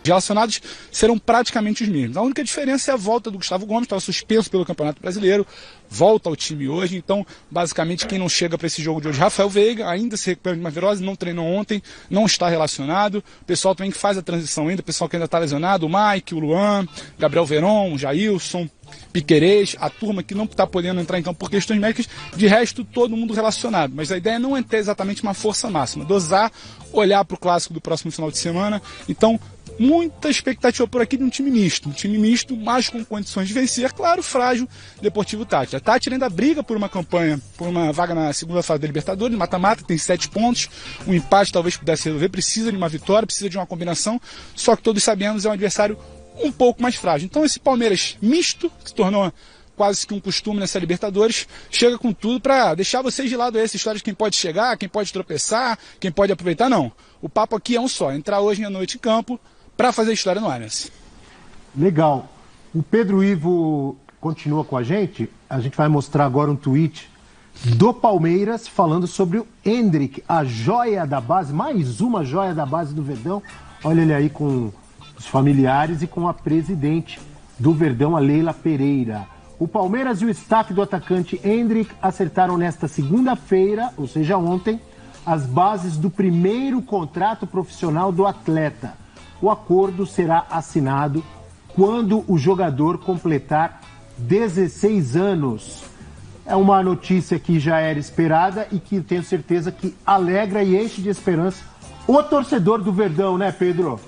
relacionados serão praticamente os mesmos. A única diferença é a volta do Gustavo Gomes, estava suspenso pelo Campeonato Brasileiro, volta ao time hoje, então basicamente quem não chega para esse jogo de hoje, Rafael Veiga, ainda se recupera de uma virose, não treinou ontem, não está relacionado, o pessoal também que faz a transição ainda, o pessoal que ainda está lesionado, o Mike, o Luan, Gabriel Veron, o Jailson, Piquerez, a turma que não está podendo entrar em campo por questões médicas, de resto todo mundo relacionado, mas a ideia não é ter exatamente uma força máxima, dosar, olhar para o clássico do próximo final de semana, então muita expectativa por aqui de um time misto, mas com condições de vencer, claro, frágil, Deportivo Táchira. A Táchira ainda briga por uma campanha, por uma vaga na segunda fase da Libertadores, mata-mata, tem 7 pontos, um empate talvez pudesse resolver, precisa de uma vitória, precisa de uma combinação, só que todos sabemos é um adversário um pouco mais frágil. Então esse Palmeiras misto, que se tornou quase que um costume nessa Libertadores, chega com tudo para deixar vocês de lado essa história de quem pode chegar, quem pode tropeçar, quem pode aproveitar, não. O papo aqui é um só, entrar hoje à noite em campo, para fazer história no Allianz. Legal. O Pedro Ivo continua com a gente vai mostrar agora um tweet do Palmeiras falando sobre o Endrick, a joia da base, mais uma joia da base do Verdão. Olha ele aí com os familiares e com a presidente do Verdão, a Leila Pereira. O Palmeiras e o staff do atacante Endrick acertaram nesta segunda-feira, ou seja, ontem, as bases do primeiro contrato profissional do atleta. O acordo será assinado quando o jogador completar 16 anos. É uma notícia que já era esperada e que tenho certeza que alegra e enche de esperança o torcedor do Verdão, né, Pedro?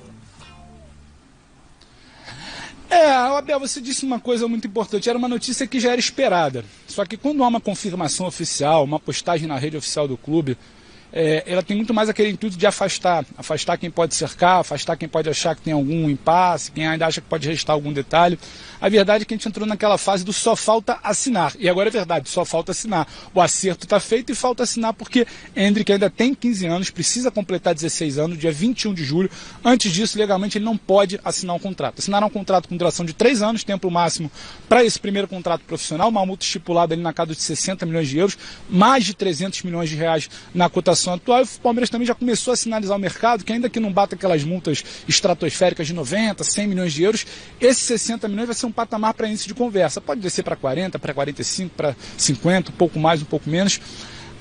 Abel, você disse uma coisa muito importante, era uma notícia que já era esperada. Só que quando há uma confirmação oficial, uma postagem na rede oficial do clube, ela tem muito mais aquele intuito de afastar quem pode cercar, afastar quem pode achar que tem algum impasse, quem ainda acha que pode restar algum detalhe. A verdade é que a gente entrou naquela fase do só falta assinar, e agora é verdade, só falta assinar. O acerto está feito e falta assinar porque Endrick ainda tem 15 anos, precisa completar 16 anos, dia 21 de julho. Antes disso, legalmente, ele não pode assinar um contrato. Assinaram um contrato com duração de 3 anos, tempo máximo para esse primeiro contrato profissional, uma multa estipulada ali na casa de 60 milhões de euros, mais de 300 milhões de reais na cotação atual. E o Palmeiras também já começou a sinalizar o mercado que ainda que não bata aquelas multas estratosféricas de 90, 100 milhões de euros, esses 60 milhões vai ser um patamar para início de conversa. Pode descer para 40, para 45, para 50, um pouco mais, um pouco menos.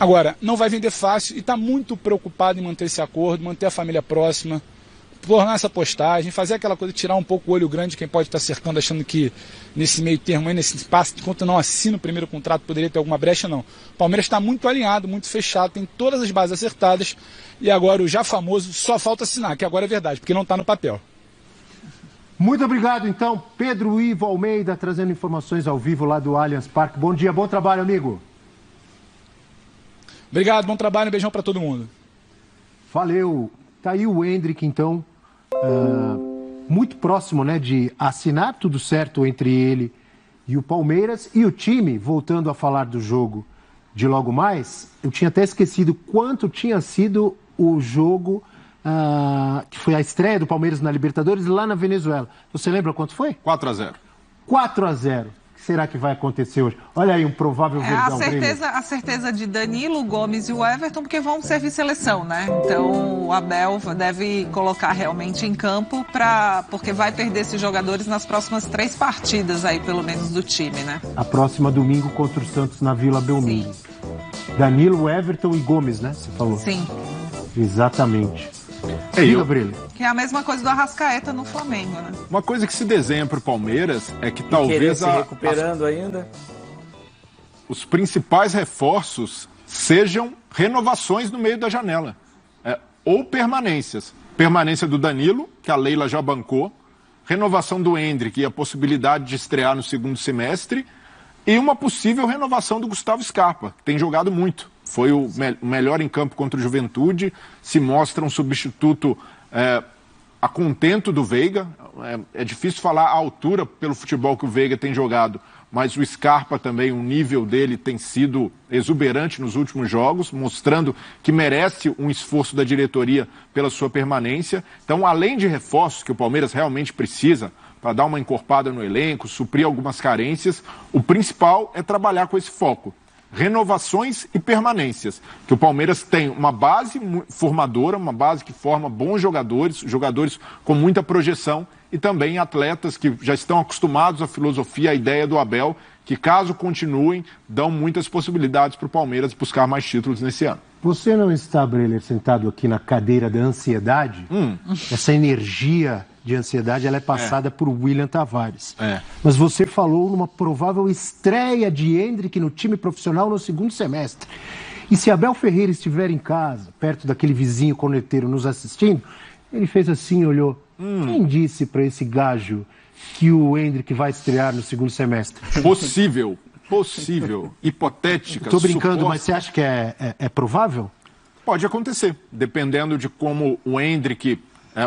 Agora, não vai vender fácil e está muito preocupado em manter esse acordo, manter a família próxima, tornar essa postagem, fazer aquela coisa, tirar um pouco o olho grande de quem pode estar cercando, achando que nesse meio termo, nesse espaço, enquanto não assina o primeiro contrato, poderia ter alguma brecha, não. O Palmeiras está muito alinhado, muito fechado, tem todas as bases acertadas e agora o já famoso só falta assinar, que agora é verdade, porque não está no papel. Muito obrigado, então, Pedro Ivo Almeida, trazendo informações ao vivo lá do Allianz Parque. Bom dia, bom trabalho, amigo. Obrigado, bom trabalho, um beijão para todo mundo. Valeu. Tá aí o Endrick, então, muito próximo, né, de assinar, tudo certo entre ele e o Palmeiras. E o time, voltando a falar do jogo de logo mais, eu tinha até esquecido quanto tinha sido o jogo que foi a estreia do Palmeiras na Libertadores lá na Venezuela. Você lembra quanto foi? 4-0. 4-0. O que será que vai acontecer hoje? Olha aí, um provável Verdão. A certeza de Danilo, Gomes e o Everton, porque vão servir seleção, né? Então o Abel deve colocar realmente em campo, porque vai perder esses jogadores nas próximas 3 partidas aí, pelo menos, do time, né? A próxima domingo contra o Santos na Vila Belmiro. Danilo, Everton e Gomes, né? Você falou. Sim. Exatamente. Diga, Brilho. Que é a mesma coisa do Arrascaeta no Flamengo, né? Uma coisa que se desenha para o Palmeiras é que talvez se recuperando ainda. Os principais reforços sejam renovações no meio da janela. Ou permanências. Permanência do Danilo, que a Leila já bancou, renovação do Endrick e a possibilidade de estrear no segundo semestre, e uma possível renovação do Gustavo Scarpa, que tem jogado muito. Foi o melhor em campo contra o Juventude, se mostra um substituto a contento do Veiga. É difícil falar a altura pelo futebol que o Veiga tem jogado, mas o Scarpa também, o nível dele tem sido exuberante nos últimos jogos, mostrando que merece um esforço da diretoria pela sua permanência. Então, além de reforços que o Palmeiras realmente precisa, para dar uma encorpada no elenco, suprir algumas carências, o principal é trabalhar com esse foco. renovações e permanências. Que o Palmeiras tem uma base formadora, uma base que forma bons jogadores, jogadores com muita projeção e também atletas que já estão acostumados à filosofia, à ideia do Abel, que caso continuem, dão muitas possibilidades para o Palmeiras buscar mais títulos nesse ano. Você não está, Breler, sentado aqui na cadeira da ansiedade? Essa energia de ansiedade ela é passada por William Tavares. Mas você falou numa provável estreia de Endrick no time profissional no segundo semestre. E se Abel Ferreira estiver em casa, perto daquele vizinho corneteiro nos assistindo, ele fez assim, olhou. Quem disse para esse gajo que o Endrick vai estrear no segundo semestre? Possível, hipotética. Estou brincando, mas você acha que é provável? Pode acontecer, dependendo de como o Endrick...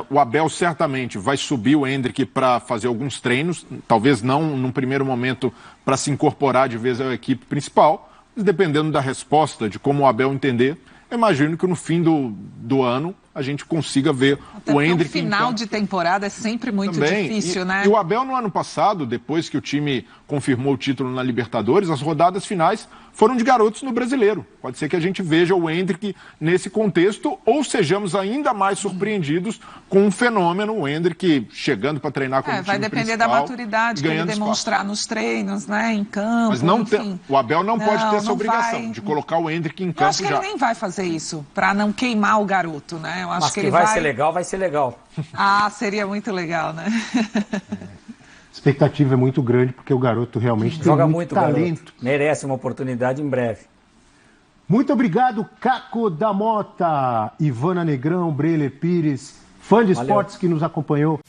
o Abel certamente vai subir o Endrick para fazer alguns treinos, talvez não num primeiro momento para se incorporar de vez à equipe principal, mas dependendo da resposta, de como o Abel entender, eu imagino que no fim do ano a gente consiga ver até o Endrick. O final de temporada é sempre muito difícil, né? E o Abel no ano passado, depois que o time confirmou o título na Libertadores, as rodadas finais foram de garotos no Brasileiro. Pode ser que a gente veja o Endrick nesse contexto ou sejamos ainda mais surpreendidos com um fenômeno, o Endrick chegando para treinar como time vai depender da maturidade que ele demonstrar nos treinos, né, em campo. Mas não o Abel não pode ter essa obrigação de colocar o Endrick em campo já. Eu acho que ele nem vai fazer isso, para não queimar o garoto, né? Eu acho mas que ele vai ser legal, vai ser legal. Ah, seria muito legal, né? A expectativa é muito grande porque o garoto realmente tem muito talento. Garoto. Merece uma oportunidade em breve. Muito obrigado, Caco da Mota, Ivana Negrão, Breler Pires, fã de esportes que nos acompanhou.